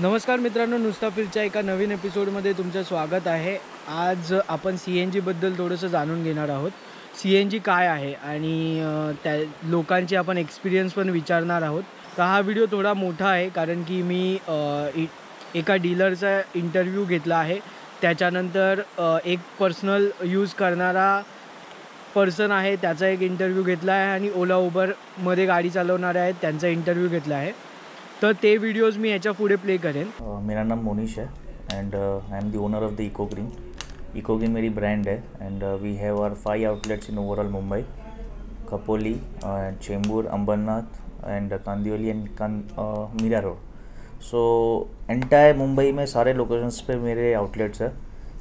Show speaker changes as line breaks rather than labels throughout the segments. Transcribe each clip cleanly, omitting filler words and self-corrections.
नमस्कार मित्रांनो, नुसता फिरच्या एका नवीन एपिसोडमध्ये तुमचं स्वागत आहे. आज आपण CNGबद्दल थोडंसं जाणून घेणार आहोत. CNG काय आहे आणि त्या लोकांचे आपण एक्सपिरियन्स पण विचारणार आहोत. तर हा व्हिडिओ थोडा मोठा आहे कारण की मी एका डीलरचा इंटरव्ह्यू घेतला आहे. त्याच्यानंतर एक पर्सनल यूज करणारा पर्सन आहे त्याचा एक इंटरव्ह्यू घेतला आहे आणि ओला उबरमध्ये गाडी चालवणारे आहेत त्यांचा इंटरव्ह्यू घेतला आहे. तर ते व्हिडिओज मी याच्या पुढे प्ले करेन.
मेरा नाम मोनीश है and I am the owner of the Eco Green. Eco Green मेरी ब्रांड है and we have our 5 outlets in overall Mumbai, Khopoli, Chembur, Ambernath and Kandivali and Mira road. So entire Mumbai में सारे लोकेशंस पे मेरे आउटलेट्स है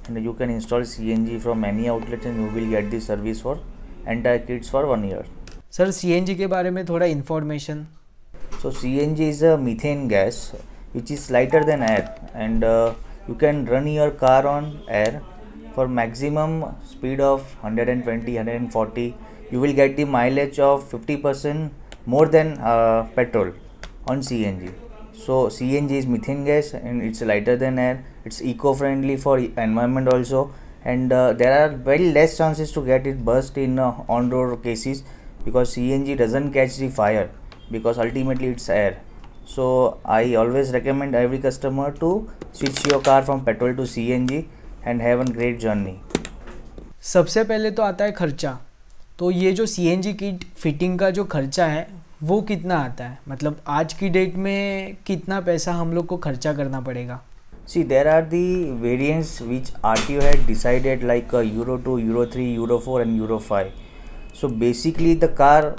and you can install CNG from any outlets and you will get the service for entire kits for 1 year.
Sir, CNG के बारे में थोड़ा information.
So CNG is a methane gas which is lighter than air and you can run your car on air for maximum speed of 120-140. You will get the mileage of 50% more than petrol on CNG. So CNG is methane gas and it's lighter than air. It's eco-friendly for environment also, and there are very less chances to get it burst in on-road cases because CNG doesn't catch the fire, because ultimately it's air. So I always recommend every customer to switch your car from petrol to CNG and have a great journey.
सबसे पहले तो आता है खर्चा. तो ये जो CNG kit fitting का जो खर्चा है वो कितना आता है, मतलब आज की डेट में कितना पैसा हम लोग को खर्चा करना पड़ेगा?
See, there are the variants which RTO had decided, like Euro 2, Euro 3, Euro 4 and Euro 5. So basically the car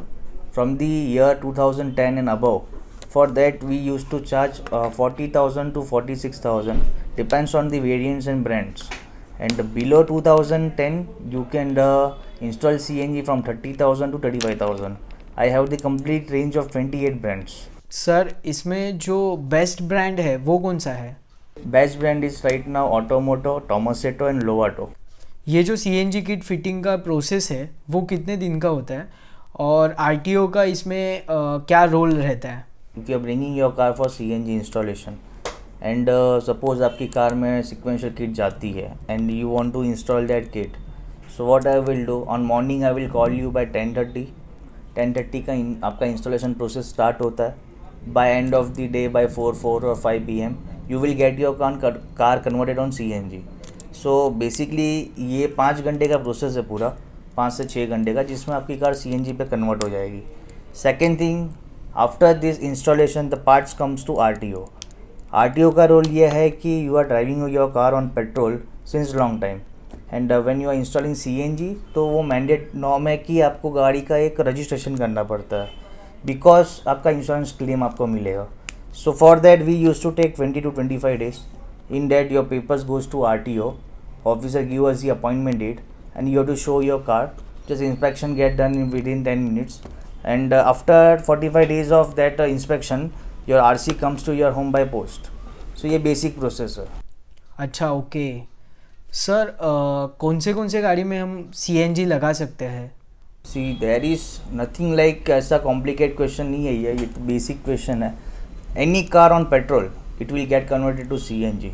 from the year 2010 and above, for that we used to charge 40,000 to 46,000, depends on the variants and brands. And below 2010 you can install CNG from 30,000 to 35,000. I have the complete range of 28 brands.
Sir, इसमें जो best brand है वो कौन सा है?
Best brand is right now Automoto, Tomasetto and Lovato.
ये जो CNG kit fitting का process है वो कितने दिन का होता है और RTO का इसमें क्या रोल रहता है?
If you are bringing your car for CNG installation and suppose आपकी कार में sequential kit जाती है and you want to install that kit, so what I will do, on morning I will call you by 10:30 का आपका installation process start होता है. By end of the day, by 4 or 5 PM you will get your car converted on CNG. So basically ये 5 घंटे का process है पूरा, 5 से 6 घंटे का, जिसमें आपकी कार CNG पे कन्वर्ट हो जाएगी. Second thing, after this installation the parts comes to RTO. RTO का रोल ये है कि you are driving your car on petrol since long time and when you are installing CNG, तो वो mandate norm है कि आपको गाड़ी का एक रजिस्ट्रेशन करना पड़ता है, बिकॉज आपका इंश्योरेंस क्लेम आपको मिलेगा. So for that we use to take 20 to 25 days. In that your papers goes to RTO. Officer give us the appointment date and you have to show your car. Just inspection get done within 10 minutes and after 45 days of that inspection your RC comes to your home by post. So ये basic process है.
अच्छा, okay. Sir, कौन से गाड़ी में हम CNG लगा सकते हैं?
See, there is nothing like ऐसा complicated question नहीं है ये तो basic question है. Any car on petrol it will get converted to CNG.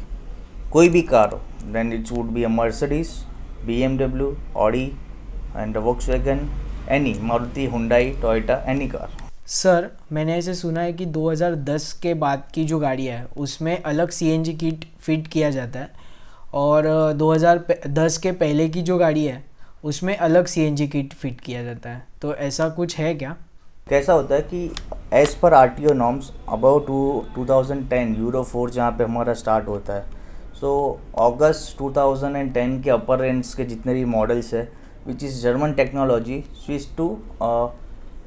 कोई भी कार हो, then it would be a Mercedes, BMW, Audi and Volkswagen, any Maruti, Hyundai, Toyota, any car.
Sir, मैंने ऐसे सुना है कि 2010 के बाद की जो गाड़ी है उसमें अलग CNG किट फिट किया जाता है और 2010 के पहले की जो गाड़ी है उसमें अलग CNG किट फिट किया जाता है. तो ऐसा कुछ है क्या?
कैसा होता है कि as per RTO norms about 2010 euro 4 जहाँ पे हमारा स्टार्ट होता है, सो अगस्त 2010 के अपर रेंज के जितने भी मॉडल्स है which is German technology switch to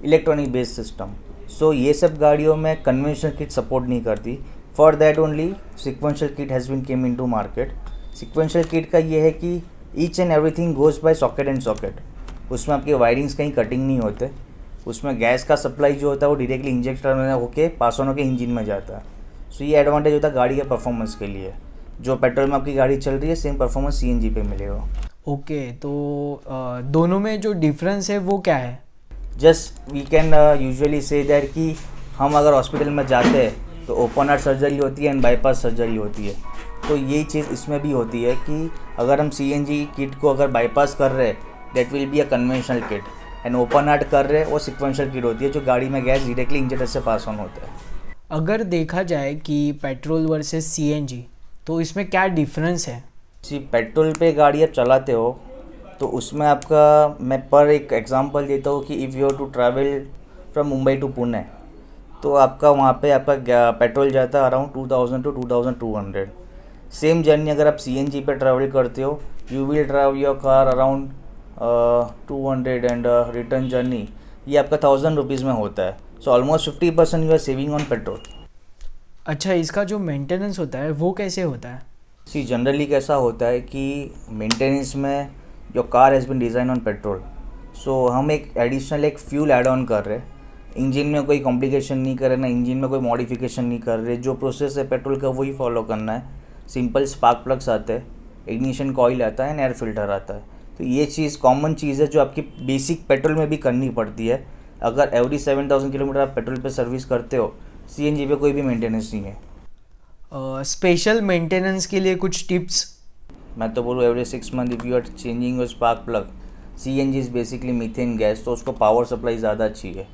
electronic based system. So ये सब गाड़ियों में कन्वेंशनल किट सपोर्ट नहीं करती. For that only sequential kit has been came into market. Sequential kit का ये है कि each and everything goes by socket and socket. उसमें आपके वायरिंग्स कहीं कटिंग नहीं होते. उसमें गैस का सप्लाई जो होता है वो डायरेक्टली इंजेक्टर में होके पास ऑन होकर इंजन में जाता है. सो ये एडवांटेज होता है गाड़ी के परफॉर्मेंस के लिए. जो पेट्रोल में आपकी गाड़ी चल रही है सेम परफॉर्मेंस CNG पे मिलेगा.
ओके, तो दोनों में जो डिफरेंस है वो क्या है?
Just we can usually say that कि हम अगर हॉस्पिटल में जाते हैं तो ओपन हार्ट सर्जरी होती है एंड बाईपास सर्जरी होती है। तो यही चीज़ इसमें भी होती है कि अगर हम CNG किट को अगर बाईपास कर रहे हैं, that will be a conventional kit, end open heart कर रहे हैं वो सिक्वेंशियल किट होती है, जो गाड़ी में gas directly injector say pass on होता है।
अगर देखा जाए कि पेट्रोल वर्सेस CNG, तो इसमें क्या डिफरेंस है?
जी, पेट्रोल पे गाड़ी आप चलाते हो तो उसमें आपका, मैं पर एक एग्जांपल देता हूँ कि if you have to travel from Mumbai to Pune, तो आपका वहाँ पे आपका पेट्रोल जाता है अराउंड 2000 to 2200। सेम जर्नी अगर आप CNG पे ट्रैवल करते हो, you will drive your car around 200 and return journey ये आपका 1000 रुपीज़ में होता है। So almost 50% you are saving on petrol.
अच्छा, इसका जो मेंटेनेंस होता है वो कैसे होता है?
सी जनरली कैसा होता है कि मेंटेनेंस में your car has been design on petrol, so हम एक एडिशनल एक फ्यूल ऐड ऑन कर रहे, इंजन में कोई कॉम्प्लिकेशन नहीं कर रहे ना, इंजन में कोई मॉडिफिकेशन नहीं कर रहे, जो प्रोसेस है पेट्रोल का वही फॉलो करना है। सिंपल स्पार्क प्लग्स आते हैं, इग्निशन कॉइल आता है एंड एयर फिल्टर आता है। तो ये चीज़ कॉमन चीज़ है जो आपकी बेसिक पेट्रोल में भी करनी पड़ती है। अगर एवरी 7000 किलोमीटर आप पेट्रोल पे सर्विस करते हो, CNG पे कोई भी मेंटेनेंस नहीं है।
स्पेशल मेंटेनेंस के लिए कुछ टिप्स?
मैं तो बोलूँ every 6 month if you are changing your spark plug. CNG is basically methane gas, तो उसको पावर सप्लाई ज़्यादा अच्छी है।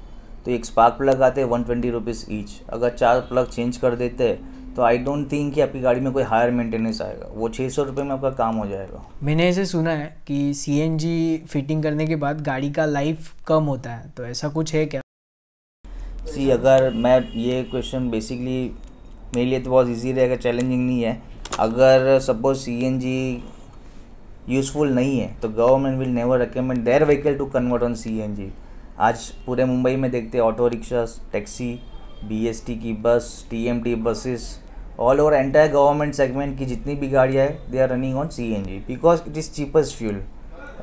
तो एक स्पार्क प्लग आते हैं 120 रुपीज़ ईच। अगर 4 प्लग चेंज कर देते हैं तो आई डोंट थिंक कि आपकी गाड़ी में कोई हायर मेंटेनेंस आएगा, वो 600 रुपये में आपका काम हो जाएगा।
मैंने ऐसे सुना है कि CNG फिटिंग करने के बाद गाड़ी का लाइफ कम होता है, तो ऐसा कुछ है क्या?
सी अगर मैं ये क्वेश्चन बेसिकली मेरे लिए तो बहुत इजी रहेगा, चैलेंजिंग नहीं है। अगर सपोज CNG यूज़फुल नहीं है तो government will never recommend their vehicle to convert on CNG। आज पूरे मुंबई में देखते हैं ऑटो रिक्शा, टैक्सी, BST की बस, TMT buses, all over entire government segment की जितनी भी गाड़ियाँ है they are running on CNG because it is cheapest fuel.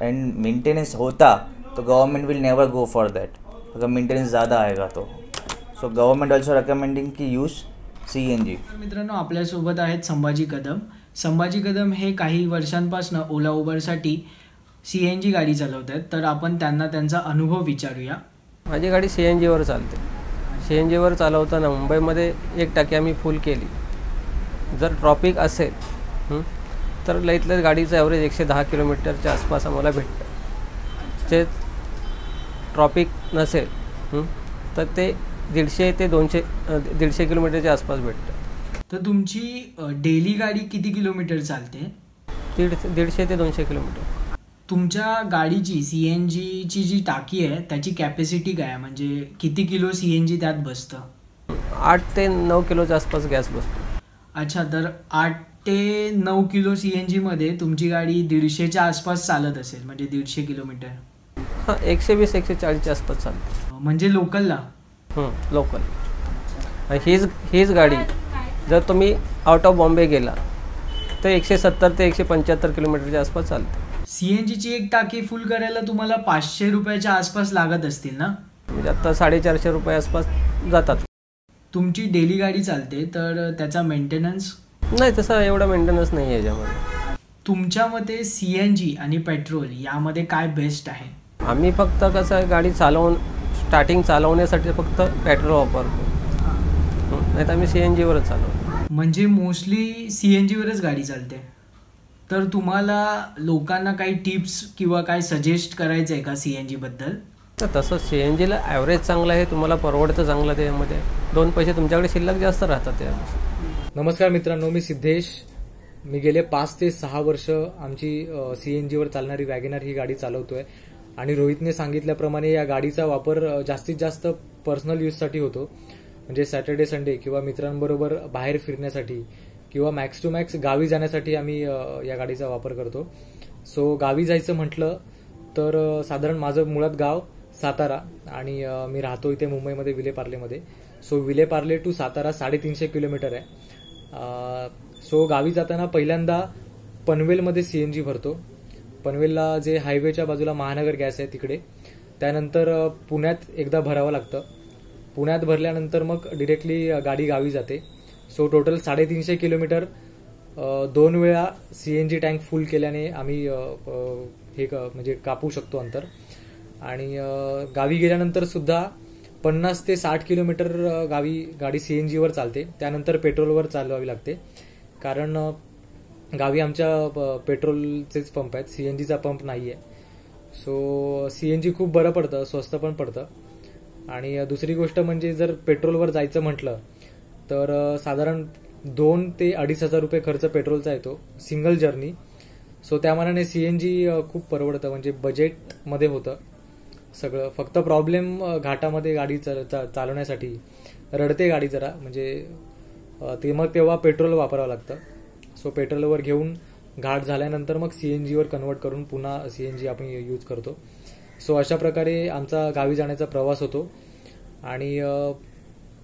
End maintenance होता तो government will never go for that, अगर मेंटेनेंस ज़्यादा आएगा तो। सो गवर्नमेंट ऑल्सो रिकमेंडिंग की यूज CNG।
मित्रांनो, आपल्यासोबत आहेत संभाजी कदम. संभाजी कदम हे काही वर्षांपासून ओला उबरसाठी CNG गाडी चालवत आहेत, तर आपण त्यांना त्यांचा अनुभव विचारूया.
माझी गाडी CNGवर चालते. CNGवर चालवताना मुंबईमध्ये 1 टाकी आम्ही फुल केली. जर ट्रॉफिक असेल तर लईतलं गाडीचं ॲव्हरेज 110 किलोमीटरच्या आसपास आम्हाला भेटतं. जे ट्रॉफिक नसेल तर ते 150 ते 200 किलोमीटरच्या आसपास भेटतं.
तर तुमची डेली गाडी किती किलोमीटर चालते?
150 ते 200 किलोमीटर.
तुमच्या गाडीची CNGची जी टाकी आहे त्याची कॅपॅसिटी काय आहे, म्हणजे किती किलो CNG त्यात बसतं?
8 ते 9 किलोच्या आसपास गॅस बसतो.
अच्छा, तर 8 ते 9 किलो CNG मध्ये तुमची गाडी 150च्या आसपास चालत असेल, म्हणजे 150 किलोमीटर.
हां, 120-140च्या आसपास चालते.
म्हणजे लोकलला?
लोकल. हीच गाडी जर तुम्ही आउट ऑफ बॉम्बे गेला तर 170 ते 175 किलोमीटरच्या आसपास चालते.
CNGची एक टाकी फुल करायला तुम्हाला 500 रुपयाच्या आसपास लागत असतील ना?
म्हणजे आता 450 रुपये आसपास जातात.
तुमची डेली गाडी चालते तर त्याचा मेंटेनन्स?
नाही, तसं एवढा मेंटेनन्स नाही आहे याच्यामध्ये.
तुमच्या मते CNG आणि पेट्रोल यामध्ये काय बेस्ट आहे?
आम्ही फक्त कसं आहे, गाडी स्टार्टिंग चालवण्यासाठी फक्त पेट्रोल वापरतो, नाही तर आम्ही CNGवरच चालवतो.
म्हणजे मोस्टली CNGवरच गाडी चालते. तर तुम्हाला लोकांना काही टिप्स किंवा काय सजेस्ट करायचं आहे का CNG बद्दल?
तर तसं CNGला ॲव्हरेज चांगलं आहे, तुम्हाला परवडतं चांगलं, त्यामध्ये 2 पैसे तुमच्याकडे शिल्लक जास्त राहतात त्यामध्ये.
नमस्कार मित्रांनो, मी सिद्धेश. मी गेले 5 ते 6 वर्ष आमची CNGवर चालणारी वॅगनर ही गाडी चालवतोय. आणि रोहितने सांगितल्याप्रमाणे या गाडीचा वापर जास्तीत जास्त पर्सनल यूजसाठी होतो, म्हणजे सॅटर्डे संडे किंवा मित्रांबरोबर बाहेर फिरण्यासाठी किंवा मॅक्स टू मॅक्स गावी जाण्यासाठी आम्ही या गाडीचा वापर करतो. सो गावी जायचं म्हटलं तर साधारण माझं मुळात गाव सातारा आणि मी राहतो इथे मुंबईमध्ये विलेपार्लेमध्ये. So Vile Parle to Satara 350 kilometre आहे. सो गावी जाताना पहिल्यांदा पनवेलमध्ये CNG भरतो. पनवेलला जे हायवेच्या बाजूला महानगर गॅस आहे तिकडे. त्यानंतर पुण्यात एकदा भरावं लागतं. पुण्यात भरल्यानंतर मग डिरेक्टली गाडी गावी जाते. सो टोटल 350 किलोमीटर 2 वेळा CNG टँक फुल केल्याने आम्ही हे म्हणजे कापू शकतो अंतर. आणि गावी गेल्यानंतर सुद्धा 50 ते 60 किलोमीटर गावी गाडी CNGवर चालते. त्यानंतर पेट्रोलवर चालवावी लागते, कारण गावी आमच्या पेट्रोलचेच पंप आहेत, CNGचा पंप नाही आहे. सो CNG खूप बरं पडतं, स्वस्त पण पडतं. आणि दुसरी गोष्ट म्हणजे जर पेट्रोलवर जायचं म्हटलं तर साधारण 2,000 ते 2,500 रुपये खर्च पेट्रोलचा येतो सिंगल जर्नी. सो त्या मानाने CNG खूप परवडतं, म्हणजे बजेटमध्ये होतं सगळं. फक्त प्रॉब्लेम घाटामध्ये गाडी चालवण्यासाठी रडते गाडी जरा, म्हणजे तेव्हा पेट्रोल वापरावं लागतं. सो पेट्रोलवर घेऊन घाट झाल्यानंतर मग CNGवर कन्वर्ट करून पुन्हा CNG आपण यूज करतो. सो अशा प्रकारे आमचा गावी जाण्याचा प्रवास होतो. आणि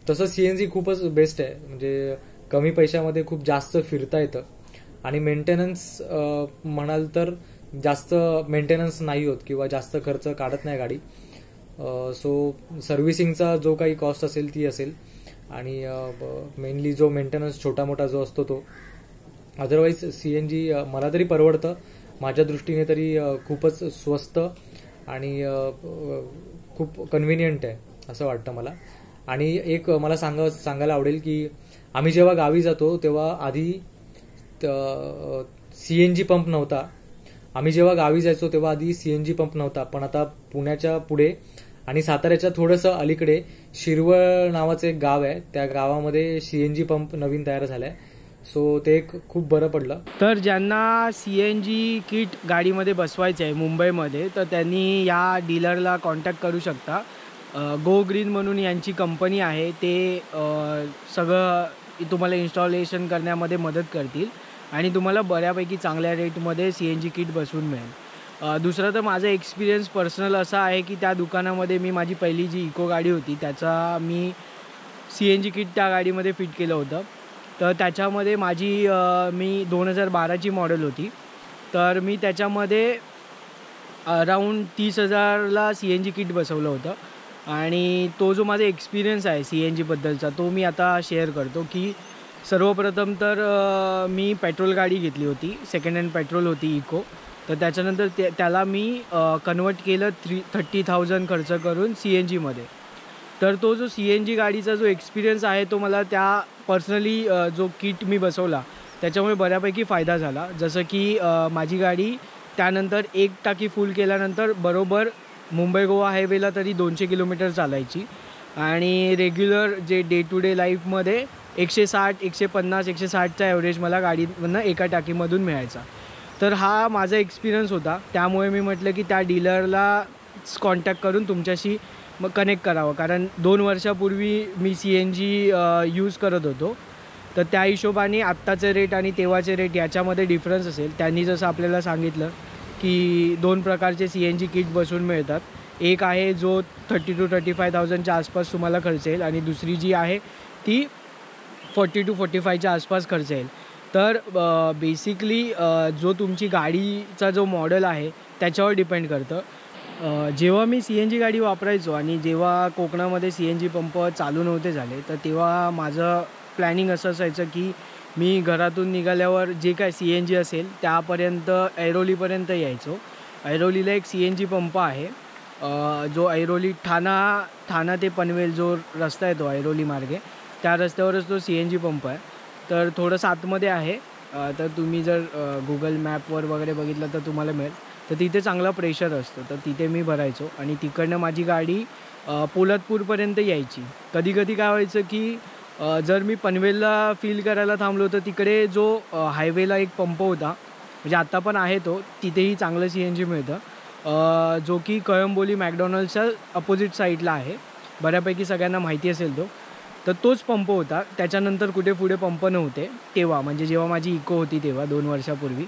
तसं CNG खूपच बेस्ट आहे, म्हणजे कमी पैशामध्ये खूप जास्त फिरता येतं. आणि मेंटेनन्स म्हणाल तर जास्त मेंटेनन्स नाही होत किंवा जास्त खर्च काढत नाही गाडी. सो सर्व्हिसिंगचा जो काही कॉस्ट असेल ती असेल, आणि मेनली जो मेंटेनन्स छोटा मोठा जो असतो तो. अदरवाईज CNG मला तरी परवडतं, माझ्या दृष्टीने तरी खूपच स्वस्त आणि खूप कन्व्हिनियंट आहे असं वाटतं मला. आणि एक मला सांगायला आवडेल की आम्ही जेव्हा गावी जातो तेव्हा आधी CNG पंप नव्हता. आम्ही जेव्हा गावी जायचो तेव्हा आधी CNG पंप नव्हता, पण आता पुण्याच्या पुढे आणि साताऱ्याच्या थोडंसं अलीकडे शिरवळ नावाचं एक गाव आहे, त्या गावामध्ये CNG पंप नवीन तयार झालाय. सो ते एक खूप बरं पडलं.
तर ज्यांना CNG किट गाडीमध्ये बसवायचं आहे मुंबईमध्ये, तर त्यांनी या डीलरला कॉन्टॅक्ट करू शकता. गो ग्रीन म्हणून यांची कंपनी आहे, ते सगळं तुम्हाला इन्स्टॉलेशन करण्यामध्ये मदत करतील आणि तुम्हाला बऱ्यापैकी चांगल्या रेटमध्ये CNG किट बसवून मिळेल. दुसरं तर माझा एक्सपिरियन्स पर्सनल असा आहे की त्या दुकानामध्ये मी माझी पहिली जी इको गाडी होती त्याचा मी CNG किट त्या गाडीमध्ये फिट केलं होतं. तर त्याच्यामध्ये मी 2012ची मॉडेल होती, तर मी त्याच्यामध्ये अराऊंड 30,000ला CNG किट बसवलं होतं. आणि तो जो माझा एक्सपिरियन्स आहे CNG बद्दलचा तो मी आता शेअर करतो. की सर्वप्रथम तर मी पेट्रोल गाडी घेतली होती, सेकंड हँड पेट्रोल होती इको. तर त्याच्यानंतर त्याला मी कन्वर्ट केलं 30,000 खर्च करून CNGमध्ये. तर तो जो CNG गाडीचा जो एक्सपिरियन्स आहे तो मला त्या पर्सनली जो किट मी बसवला त्याच्यामुळे बऱ्यापैकी फायदा झाला. जसं की माझी गाडी त्यानंतर 1 टाकी फुल केल्यानंतर बरोबर मुंबई गोवा हायवेला तरी 200 किलोमीटर चालायची. आणि रेग्युलर जे डे टू डे लाईफमध्ये 160, 150, 160चा ॲव्हरेज मला गाडीमधनं एका टाकीमधून मिळायचा. तर हा माझा एक्सपिरियन्स होता, त्यामुळे मी म्हटलं की त्या डीलरलाच कॉन्टॅक्ट करून तुमच्याशी मग कनेक्ट करावं. कारण 2 वर्षापूर्वी मी CNG यूज करत होतो, तर त्या हिशोबाने आत्ताचे रेट आणि तेव्हाचे रेट याच्यामध्ये डिफरन्स असेल. त्यांनी जसं आपल्याला सांगितलं की 2 प्रकारचे CNG किट बसवून मिळतात. एक आहे जो 30,000 to 35,000च्या आसपास तुम्हाला खर्च येईल आणि दुसरी जी आहे ती 40,000 to 45,000च्या आसपास खर्च येईल. तर बेसिकली जो तुमची गाडीचा जो मॉडेल आहे त्याच्यावर डिपेंड करतं. जेव्हा मी CNG गाडी वापरायचो आणि जेव्हा कोकणामध्ये CNG पंप चालू नव्हते झाले, तर तेव्हा माझं प्लॅनिंग असं असायचं की मी घरातून निघाल्यावर जे काय CNG असेल त्यापर्यंत ऐरोलीपर्यंत यायचो. ऐरोलीला एक CNG पंप आहे, जो ऐरोली ठाणा ते पनवेल जो रस्ता आहे तो ऐरोली मार्गे, त्या रस्त्यावरच तो CNG पंप आहे. तर थोडंसं आतमध्ये आहे. तर तुम्ही जर गुगल मॅपवर वगैरे बघितलं तर तुम्हाला मिळेल. तर तिथे चांगला प्रेशर असतो, तर तिथे मी भरायचो आणि तिकडनं माझी गाडी पोलादपूरपर्यंत यायची. कधी काय व्हायचं की जर मी पनवेलला फिल करायला थांबलो तर तिकडे जो हायवेला एक पंप होता, म्हणजे आत्ता पण आहे तो, तिथेही चांगलं CNG मिळतं, जो की कळंबोली मॅकडॉनल्ड्सच्या अपोजिट साईडला आहे. बऱ्यापैकी सगळ्यांना माहिती असेल तो. तर तोच पंप होता. त्याच्यानंतर कुठे पुढे पंप नव्हते तेव्हा, म्हणजे जेव्हा माझी इको होती तेव्हा 2 वर्षापूर्वी.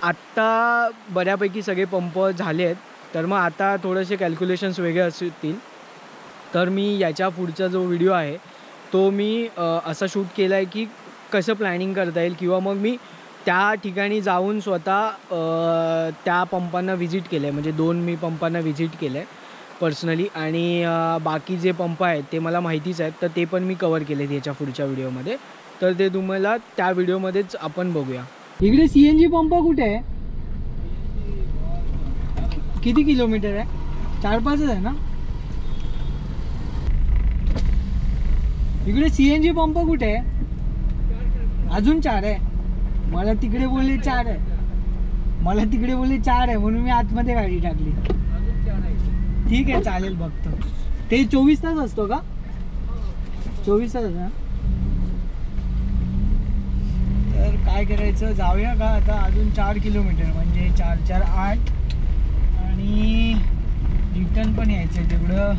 आत्ता बऱ्यापैकी सगळे पंप झाले आहेत. तर मग आता थोडेसे कॅल्क्युलेशन्स वेगळे असतील. तर मी याच्या पुढचा जो व्हिडिओ आहे तो मी असा शूट केला आहे की कसं प्लॅनिंग करता येईल, किंवा मग मी त्या ठिकाणी जाऊन स्वतः त्या पंपांना व्हिजिट केलं आहे. म्हणजे 2 मी पंपांना व्हिजिट केलं आहे पर्सनली, आणि बाकी जे पंप आहेत ते मला माहितीच आहेत, तर ते पण मी कवर केले याच्या पुढच्या व्हिडिओमध्ये. तर ते तुम्हाला त्या व्हिडिओमध्येच आपण बघूया. इकडे CNG पंप कुठे आहे? किती किलोमीटर आहे? 4-5 आहे ना? इकडे CNG पंप कुठे आहे? अजून 4 आहे. मला तिकडे बोलले 4 आहे. म्हणून मी आतमध्ये गाडी टाकली. ठीक आहे, चालेल, बघतो. ते 24 तास असतो का? 24 तास ना. तर काय करायचं, जाऊया का आता? अजून 4 किलोमीटर म्हणजे 4 4 8 आणि रिटर्न पण यायचं तेवढं.